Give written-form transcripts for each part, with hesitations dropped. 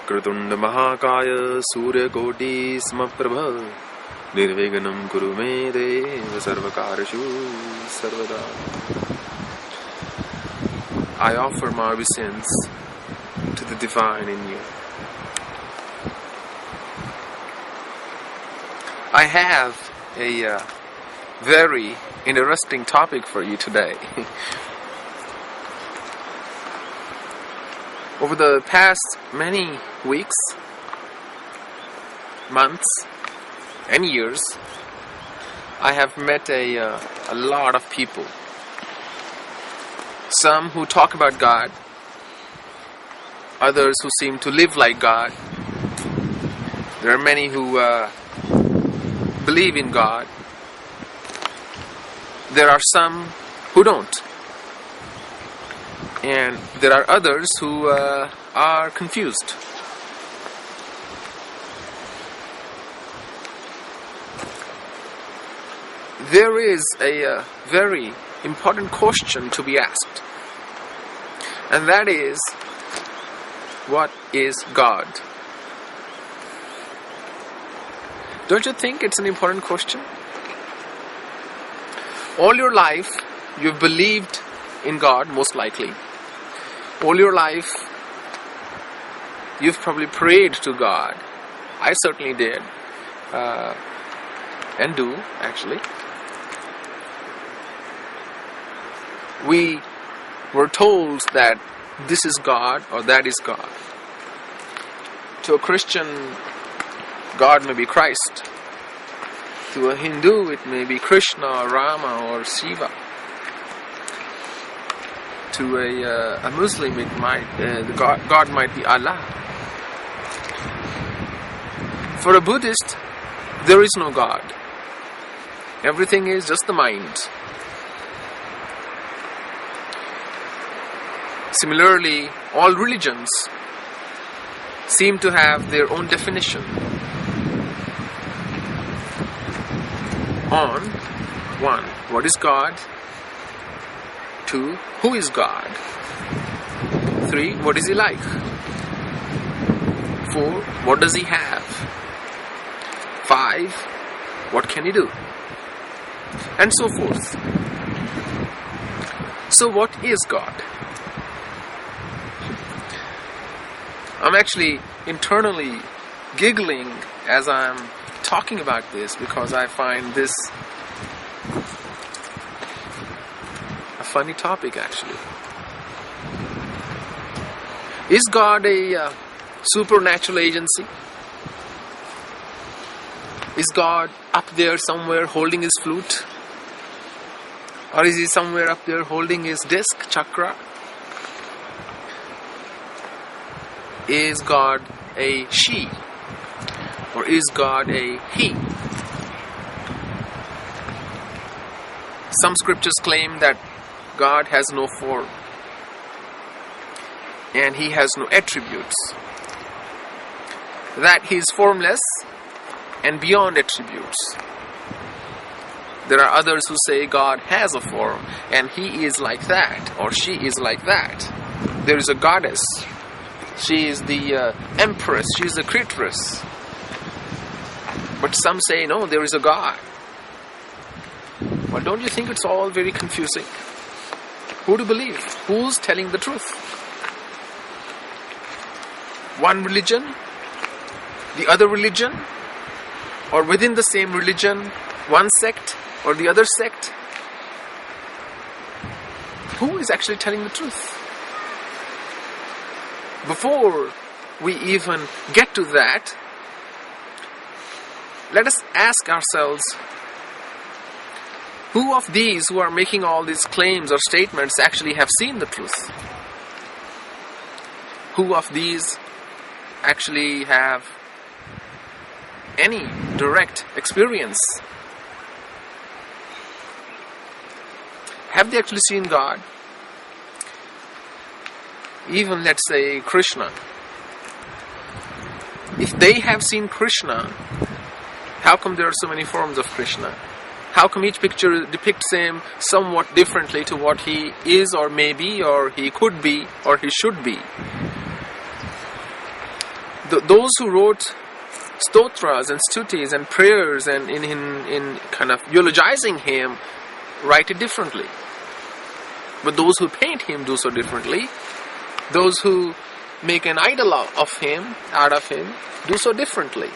Vakratunda Mahakaya Suryakoti Samaprabha Nirviganam Kuru Me Deva Sarvakarashu Sarvada. I offer my obeisance to the divine in you. I have a very interesting topic for you today. Over the past many weeks, months, and years, I have met a lot of people. Some who talk about God, others who seem to live like God. There are many who believe in God. There are some who don't. And there are others who are confused. There is a very important question to be asked. And that is, what is God? Don't you think it's an important question? All your life, you've believed in God, most likely. All your life, you've probably prayed to God. I certainly did. And do, actually. We were told that this is God or that is God. To a Christian, God may be Christ. To a Hindu, it may be Krishna or Rama or Shiva. To a Muslim, it might God might be Allah. For a Buddhist, there is no God. Everything is just the mind. Similarly, all religions seem to have their own definition on 1. What is God? 2. Who is God? 3. What is He like? 4. What does He have? 5. What can He do? And so forth. So what is God? I'm actually internally giggling as I'm talking about this because I find this a funny topic, actually. Is God a supernatural agency? Is God up there somewhere holding His flute? Or is He somewhere up there holding His disc, chakra? Is God a she? Or is God a he? Some scriptures claim that God has no form and He has no attributes. That He is formless and beyond attributes. There are others who say God has a form and He is like that or she is like that. There is a goddess. She is the empress. She is the creatress. But some say, no, there is a God. Well, don't you think it's all very confusing? Who to believe? Who's telling the truth? One religion? The other religion? Or within the same religion, one sect or the other sect? Who is actually telling the truth? Before we even get to that, let us ask ourselves, who of these who are making all these claims or statements actually have seen the truth? Who of these actually have any direct experience? Have they actually seen God? Even, let's say, Krishna. If they have seen Krishna, how come there are so many forms of Krishna? How come each picture depicts Him somewhat differently to what He is or may be or He could be or He should be? Those who wrote stotras and stutis and prayers and in kind of eulogizing him write it differently. But those who paint him do so differently. Those who make an idol of him, out of him, do so differently.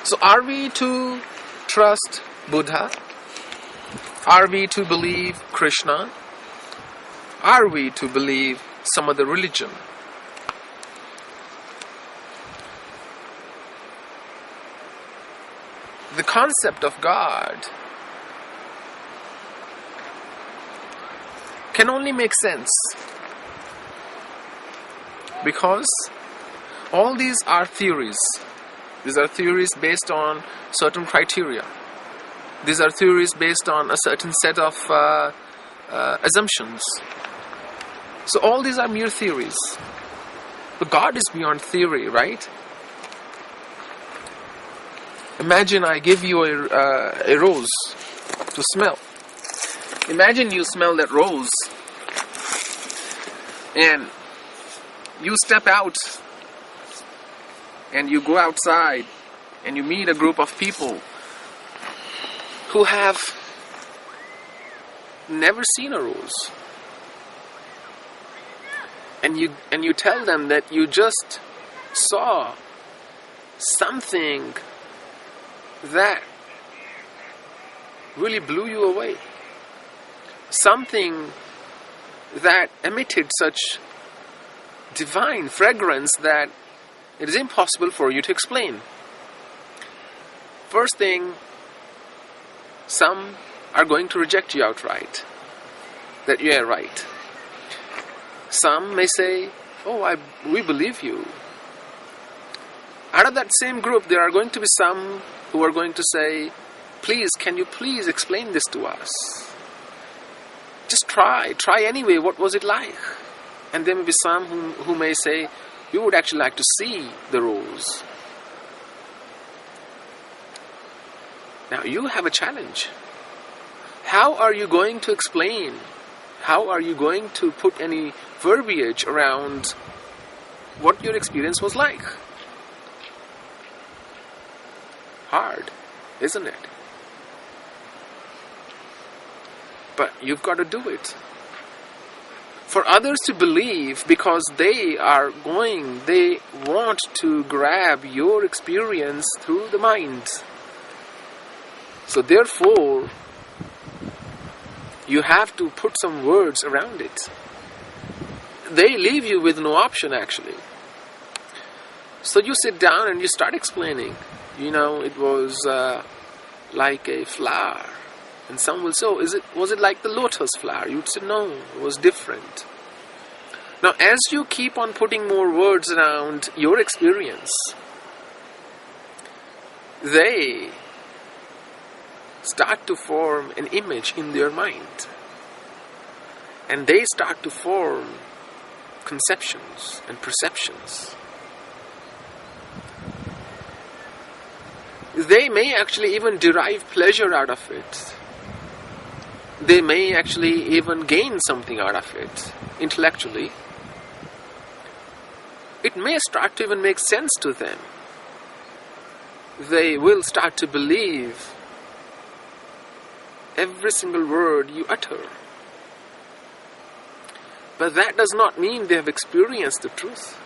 So are we to trust Buddha? Are we to believe Krishna? Are we to believe some other religion? The concept of God can only make sense because all these are theories. These are theories based on certain criteria. These are theories based on a certain set of assumptions. So all these are mere theories. But God is beyond theory, right? Imagine I give you a rose to smell. Imagine you smell that rose and you step out and you go outside and you meet a group of people who have never seen a rose. And you tell them that you just saw something that really blew you away. Something that emitted such divine fragrance that it is impossible for you to explain. First thing, some are going to reject you outright. That you are right. Some may say, oh, we believe you. Out of that same group, there are going to be some who are going to say, please, can you please explain this to us? Just try anyway, what was it like? And there may be some who may say, we would actually like to see the rose. Now you have a challenge. How are you going to explain? How are you going to put any verbiage around what your experience was like? Hard, isn't it? But you've got to do it. For others to believe because they want to grab your experience through the mind. So therefore, you have to put some words around it. They leave you with no option actually. So you sit down and you start explaining. It was like a flower. And some will say, was it like the lotus flower? You'd say, no, it was different. Now, as you keep on putting more words around your experience, they start to form an image in their mind. And they start to form conceptions and perceptions. They may actually even derive pleasure out of it. They may actually even gain something out of it, intellectually. It may start to even make sense to them. They will start to believe every single word you utter. But that does not mean they have experienced the truth.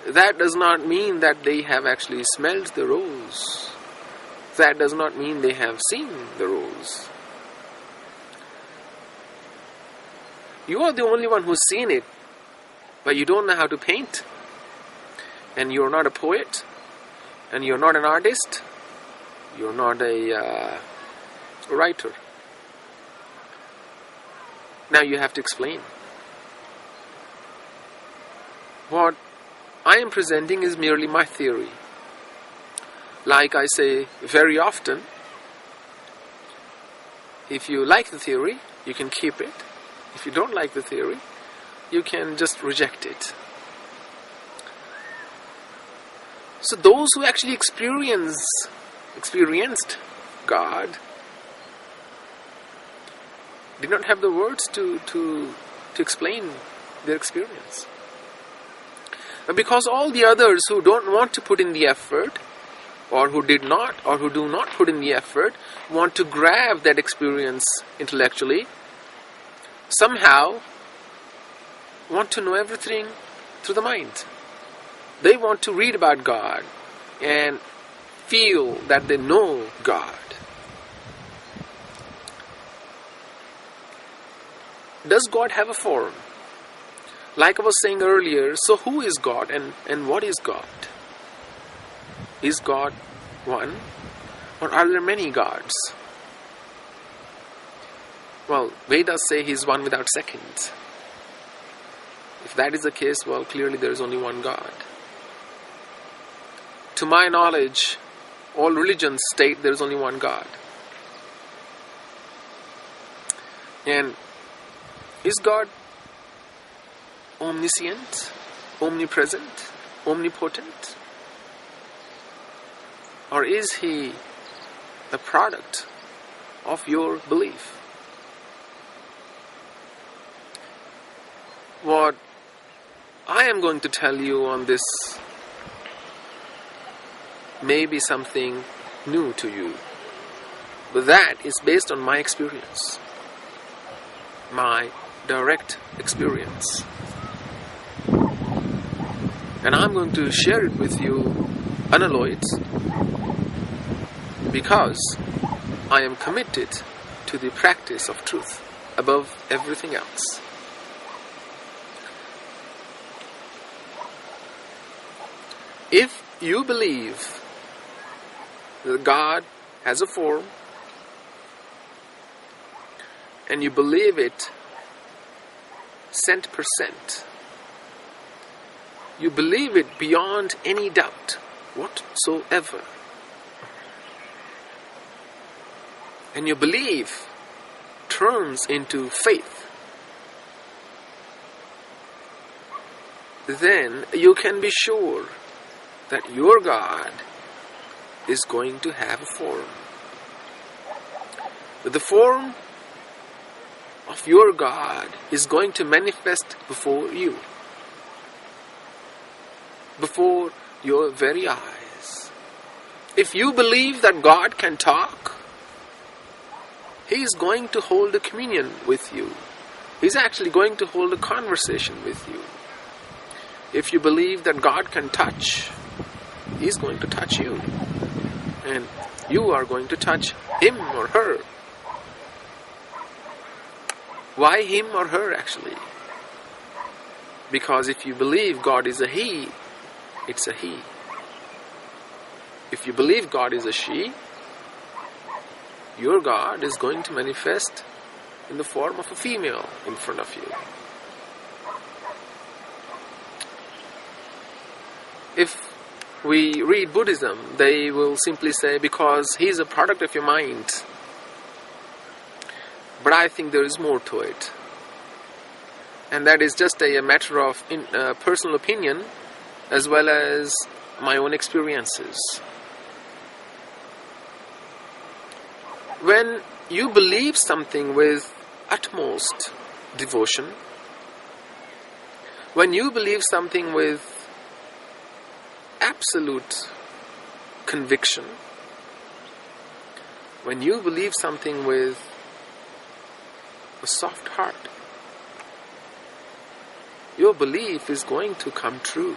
That does not mean that they have actually smelled the rose. That does not mean they have seen the rose. You are the only one who's seen it, but you don't know how to paint. And you're not a poet, and you're not an artist, you're not a writer. Now you have to explain. What I am presenting is merely my theory. Like I say very often, if you like the theory, you can keep it. If you don't like the theory, you can just reject it. So those who actually experienced God did not have the words to explain their experience. Because all the others who don't want to put in the effort, or who did not, or who do not put in the effort, want to grab that experience intellectually, somehow want to know everything through the mind. They want to read about God and feel that they know God. Does God have a form? Like I was saying earlier, so who is God and what is God? Is God one? Or are there many gods? Well, Vedas say He is one without second. If that is the case, well, clearly there is only one God. To my knowledge, all religions state there is only one God. And is God omniscient, omnipresent, omnipotent? Or is He the product of your belief? What I am going to tell you on this may be something new to you, but that is based on my experience, my direct experience. And I'm going to share it with you unalloyed, because I am committed to the practice of truth above everything else. If you believe that God has a form, and you believe it %, you believe it beyond any doubt whatsoever, and your belief turns into faith, then you can be sure that your God is going to have a form. The form of your God is going to manifest before you, before your very eyes. If you believe that God can talk, He is going to hold a communion with you. He's actually going to hold a conversation with you. If you believe that God can touch, He's going to touch you. And you are going to touch Him or her. Why Him or her actually? Because if you believe God is a He, it's a He. If you believe God is a she, your God is going to manifest in the form of a female in front of you. If we read Buddhism, they will simply say, because He is a product of your mind. But I think there is more to it. And that is just a matter of personal opinion, as well as my own experiences. When you believe something with utmost devotion, when you believe something with absolute conviction, when you believe something with a soft heart, your belief is going to come true.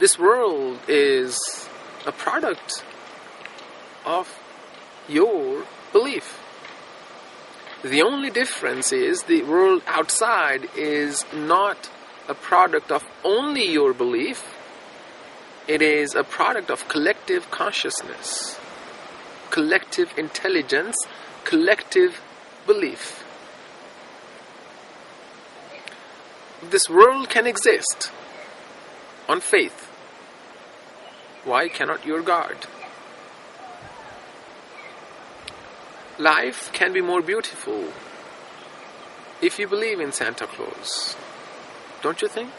This world is a product of your belief. The only difference is the world outside is not a product of only your belief. It is a product of collective consciousness, collective intelligence, collective belief. This world can exist on faith. Why cannot your God? Life can be more beautiful if you believe in Santa Claus. Don't you think?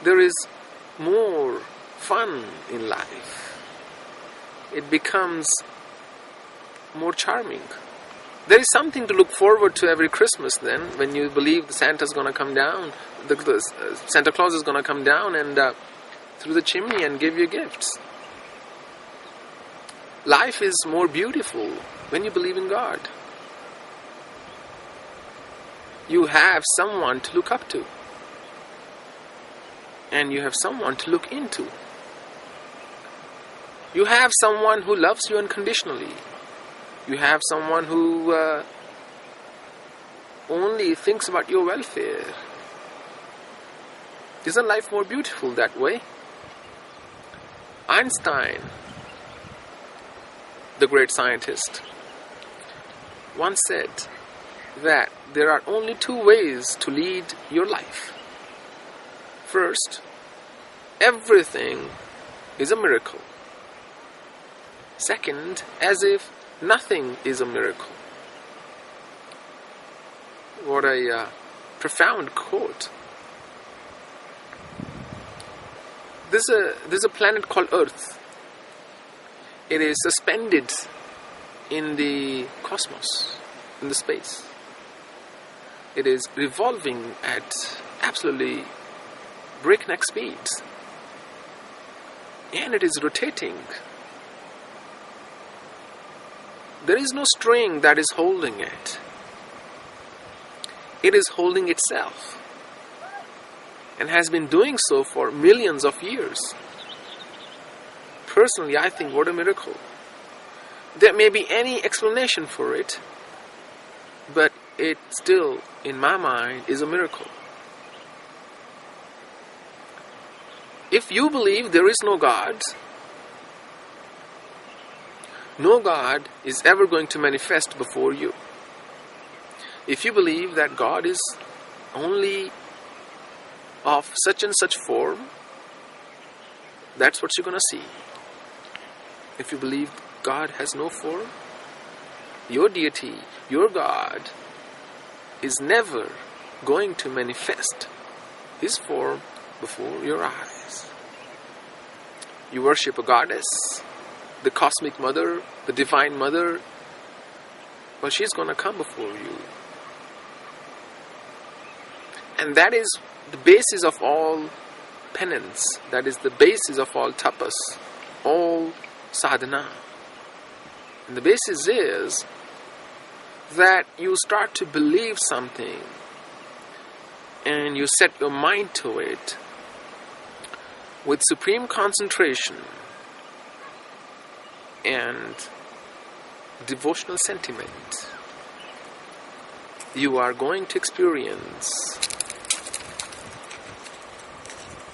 There is more fun in life. It becomes more charming. There is something to look forward to every Christmas then, when you believe the Santa's going to come down, Santa Claus is going to come down and through the chimney and give you gifts. Life is more beautiful when you believe in God. You have someone to look up to. And you have someone to look into. You have someone who loves you unconditionally. You have someone who only thinks about your welfare. Isn't life more beautiful that way? Einstein, the great scientist, once said that there are only two ways to lead your life. First, everything is a miracle. Second, as if nothing is a miracle. What a profound quote. There's a planet called Earth. It is suspended in the cosmos, in the space. It is revolving at absolutely breakneck speeds. And it is rotating. There is no string that is holding it. It is holding itself. And has been doing so for millions of years. Personally, I think what a miracle. There may be any explanation for it, but it still, in my mind, is a miracle. If you believe there is no God is ever going to manifest before you. If you believe that God is only of such and such form, that's what you're going to see. If you believe God has no form, your deity, your God, is never going to manifest His form before your eyes. You worship a goddess, the cosmic mother, the divine mother, well, she's going to come before you. And that is the basis of all penance. That is the basis of all tapas, all sadhana. And the basis is that you start to believe something and you set your mind to it with supreme concentration and devotional sentiment. You are going to experience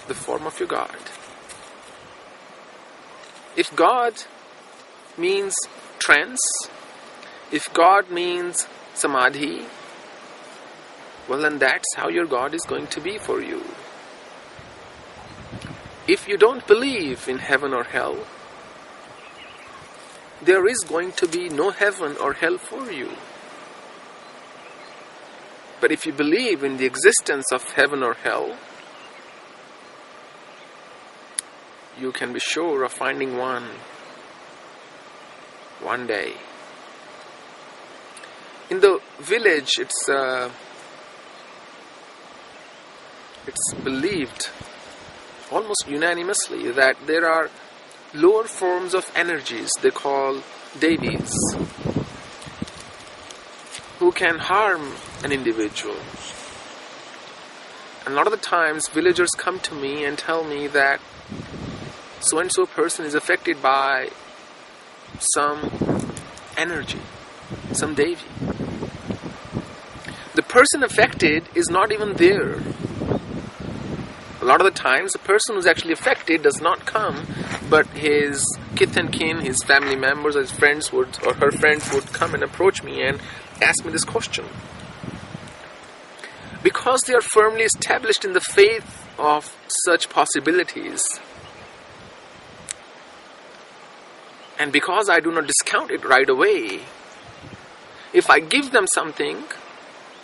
the form of your God. If God means trance, if God means samadhi, well, then that's how your God is going to be for you. If you don't believe in heaven or hell, there is going to be no heaven or hell for you. But if you believe in the existence of heaven or hell, you can be sure of finding one day. In the village, it's believed almost unanimously that there are lower forms of energies they call devis who can harm an individual. And a lot of the times villagers come to me and tell me that so and so person is affected by some energy, some devi. The person affected is not even there. A lot of the times, the person who's actually affected does not come, but his kith and kin, his family members, or his friends or her friends would come and approach me and ask me this question. Because they are firmly established in the faith of such possibilities, and because I do not discount it right away, if I give them something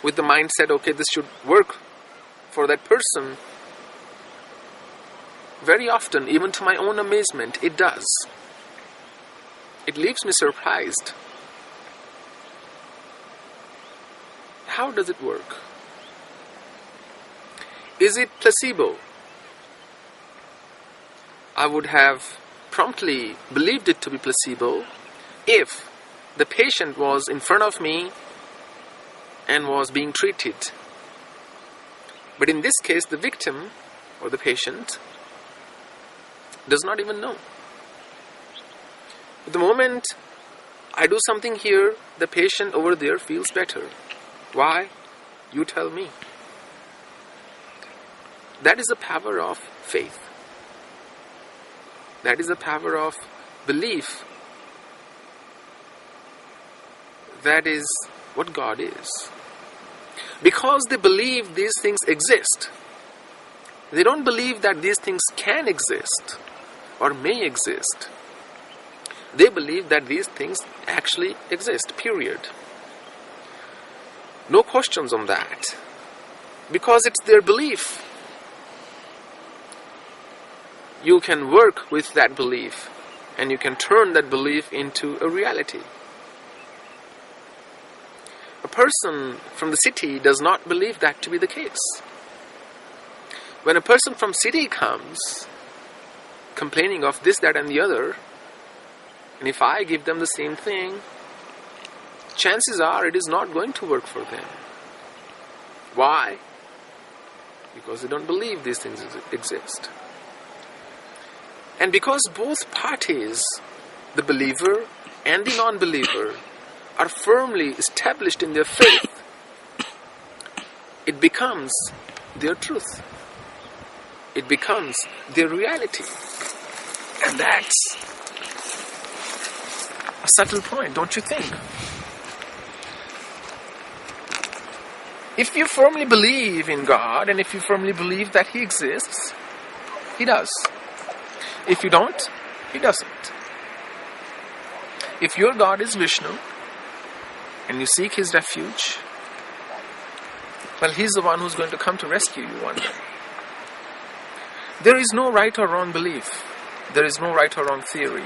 with the mindset, okay, this should work for that person, very often, even to my own amazement, it does. It leaves me surprised. how does it work? Is it placebo? I would have promptly believed it to be placebo if the patient was in front of me and was being treated. But in this case, the victim or the patient does not even know. At the moment I do something here, the patient over there feels better. Why? You tell me. That is the power of faith. That is the power of belief. That is what God is. Because they believe these things exist. They don't believe that these things can exist or may exist. They believe that these things actually exist, period. No questions on that. Because it's their belief. You can work with that belief and you can turn that belief into a reality. A person from the city does not believe that to be the case. When a person from city comes complaining of this, that and the other, and if I give them the same thing, chances are it is not going to work for them. Why? Because they don't believe these things exist. And because both parties, the believer and the non-believer, are firmly established in their faith, it becomes their truth. It becomes their reality. And that's a subtle point, don't you think? If you firmly believe in God and if you firmly believe that He exists, He does. If you don't, He doesn't. If your God is Vishnu and you seek His refuge, well, He's the one who's going to come to rescue you one day. There is no right or wrong belief. There is no right or wrong theory.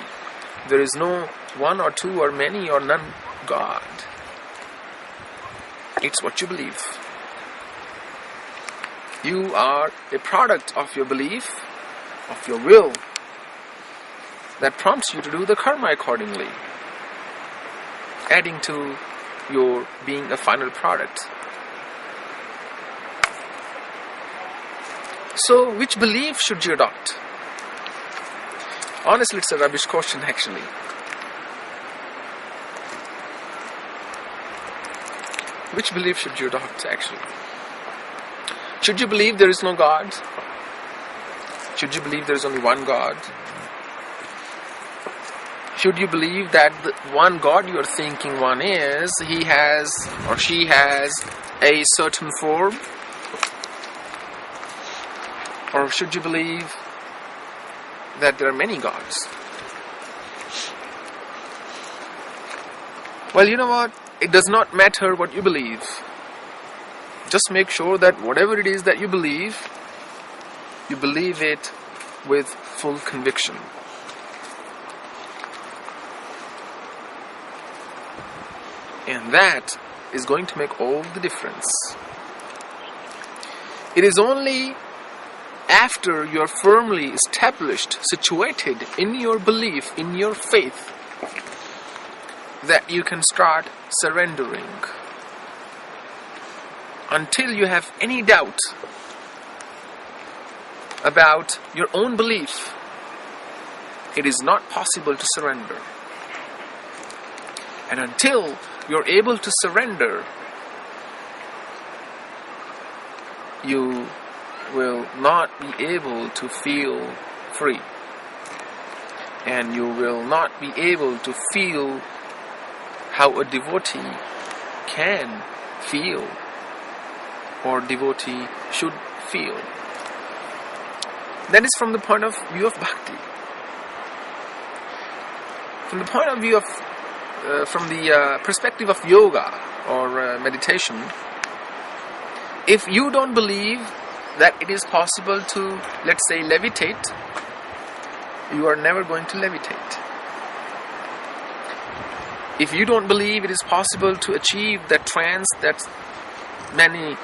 There is no one or two or many or none God. It's what you believe. You are a product of your belief, of your will, that prompts you to do the karma accordingly, adding to your being a final product. So, which belief should you adopt? Honestly, it's a rubbish question actually. Which belief should you adopt actually? Should you believe there is no God? Should you believe there is only one God? Should you believe that the one God you are thinking one is, he has or she has a certain form? Or should you believe that there are many gods? Well, you know what? It does not matter what you believe. Just make sure that whatever it is that you believe it with full conviction. And that is going to make all the difference. It is only after you're firmly established, situated in your belief, in your faith, that you can start surrendering. Until you have any doubt about your own belief, it is not possible to surrender. And until you're able to surrender, you will not be able to feel free. And you will not be able to feel how a devotee can feel or devotee should feel. That is from the point of view of bhakti. From the point of view of from the perspective of yoga or meditation, if you don't believe that it is possible to, let's say, levitate, you are never going to levitate. If you don't believe it is possible to achieve that trance, that many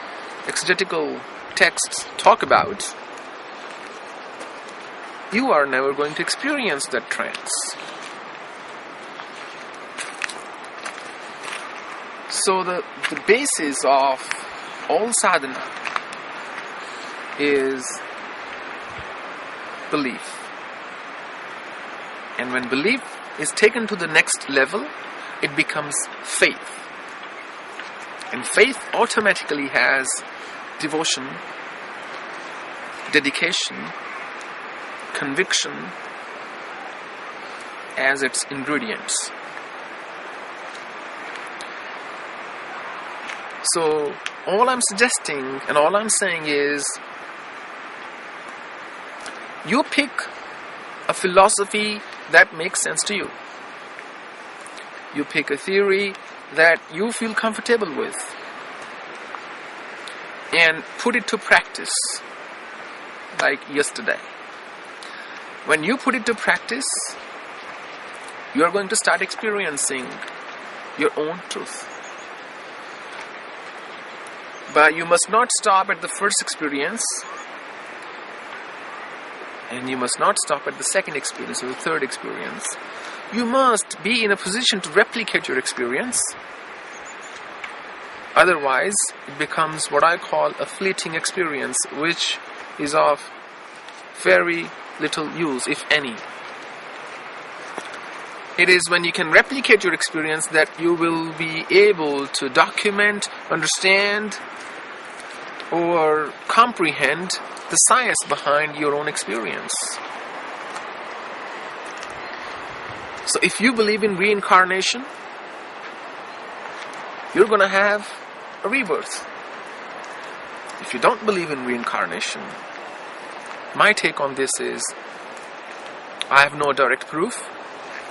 exegetical texts talk about, you are never going to experience that trance. So the basis of all sadhana is belief. And when belief is taken to the next level, it becomes faith. And faith automatically has devotion, dedication, conviction as its ingredients. So all I'm suggesting and all I'm saying is, you pick a philosophy that makes sense to you. You pick a theory that you feel comfortable with and put it to practice, like yesterday. When you put it to practice, you are going to start experiencing your own truth. But you must not stop at the first experience, and you must not stop at the second experience or the third experience. You must be in a position to replicate your experience. Otherwise, it becomes what I call a fleeting experience, which is of very little use, if any. It is when you can replicate your experience that you will be able to document, understand, or comprehend the science behind your own experience. So if you believe in reincarnation, you're going to have a rebirth. If you don't believe in reincarnation, my take on this is, I have no direct proof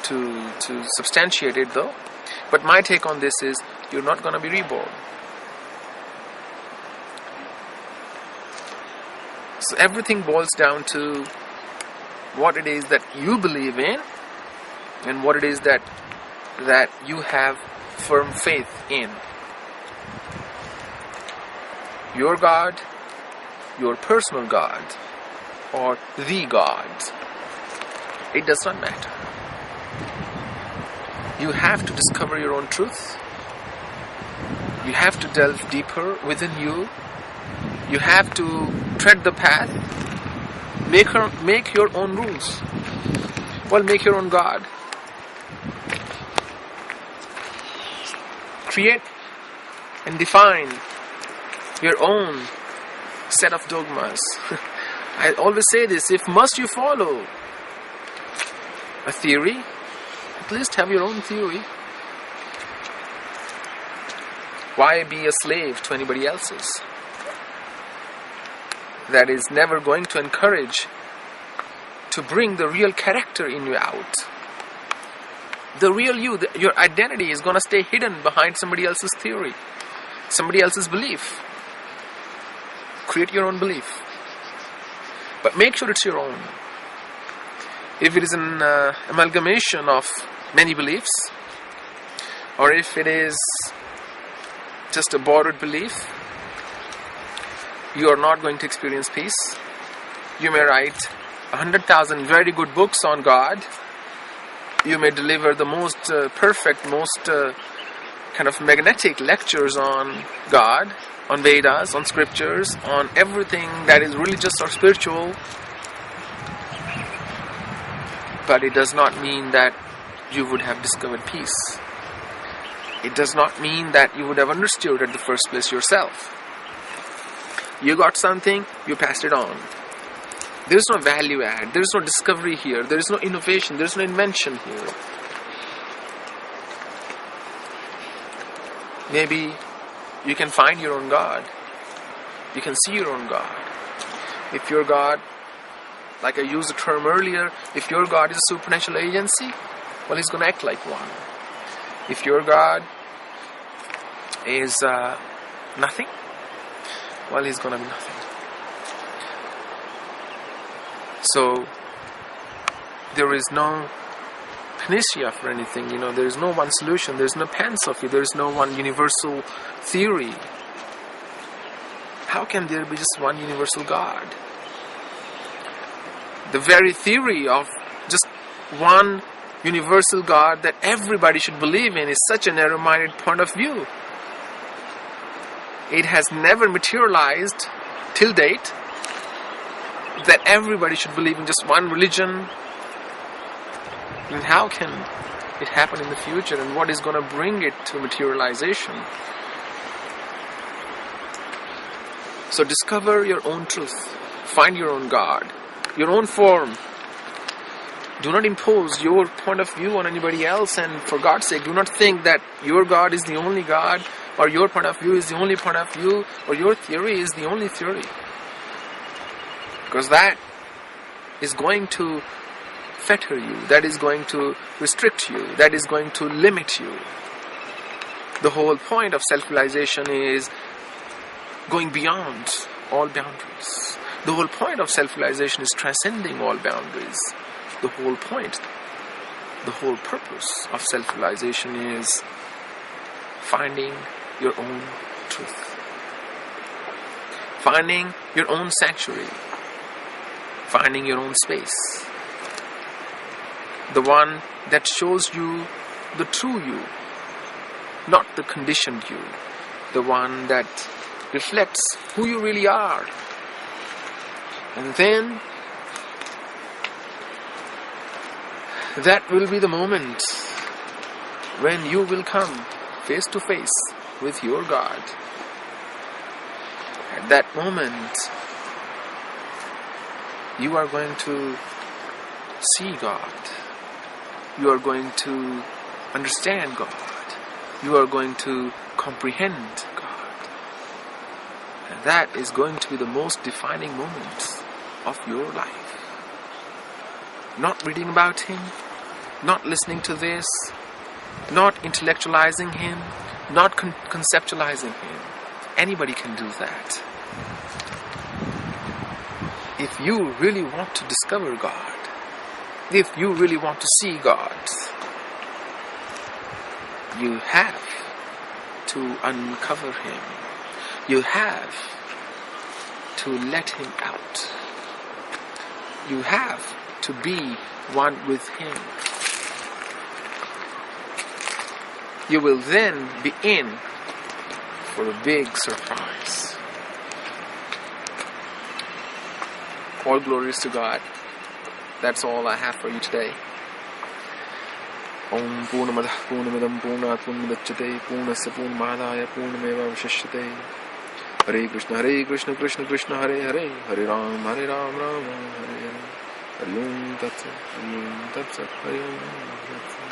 to substantiate it though, but my take on this is, you're not going to be reborn. So everything boils down to what it is that you believe in and what it is that you have firm faith in. Your God, your personal God, or the God. It does not matter. You have to discover your own truth. You have to delve deeper within you. You have to tread the path. Make your own rules. Well, make your own God. Create and define your own set of dogmas. I always say this, if must you follow a theory, at least have your own theory. Why be a slave to anybody else's? That is never going to encourage to bring the real character in you out. The real you, your identity is going to stay hidden behind somebody else's theory, somebody else's belief. Create your own belief. But make sure it's your own. If it is an amalgamation of many beliefs, or if it is just a borrowed belief, you are not going to experience peace. You may write 100,000 very good books on God. You may deliver the most perfect, most kind of magnetic lectures on God, on Vedas, on scriptures, on everything that is religious or spiritual. But it does not mean that you would have discovered peace. It does not mean that you would have understood at the first place yourself. You got something, you passed it on. There is no value add, there is no discovery here, there is no innovation, there is no invention here. Maybe you can find your own God. You can see your own God. If your God, like I used the term earlier, if your God is a supernatural agency, well, He's going to act like one. If your God is nothing, well, He's going to be nothing. So, there is no panacea for anything, there is no one solution, there is no panacea, there is no one universal theory. How can there be just one universal God? The very theory of just one universal God that everybody should believe in is such a narrow-minded point of view. It has never materialized till date that everybody should believe in just one religion. And how can it happen in the future, and what is going to bring it to materialization? So discover your own truth. Find your own God, your own form. Do not impose your point of view on anybody else, and for God's sake, do not think that your God is the only God, or your point of view is the only point of view, or your theory is the only theory. Because that is going to fetter you, that is going to restrict you, that is going to limit you. The whole point of self-realization is going beyond all boundaries. The whole point of self-realization is transcending all boundaries. The whole point, the whole purpose of self-realization is finding your own truth, finding your own sanctuary, finding your own space, the one that shows you the true you, not the conditioned you, the one that reflects who you really are. And then that will be the moment when you will come face to face with your God. At that moment, you are going to see God. You are going to understand God. You are going to comprehend God. And that is going to be the most defining moment of your life. Not reading about Him, not listening to this, not intellectualizing Him, not conceptualizing Him. Anybody can do that. If you really want to discover God, if you really want to see God, you have to uncover Him. You have to let Him out. You have to be one with Him. You will then be in for a big surprise. All glories to God. That's all I have for you today. Om Purnamadah Purnamidam Purnat Purnamidachyate Purnasya Purnmadaya Purnameva Vashishyate. Hare Krishna Krishna Krishna Hare Hare Hare Ram Ram Hare Hare. Hari Om Tat Sat Hari Om Tat Sat Hari Om Tat Sat.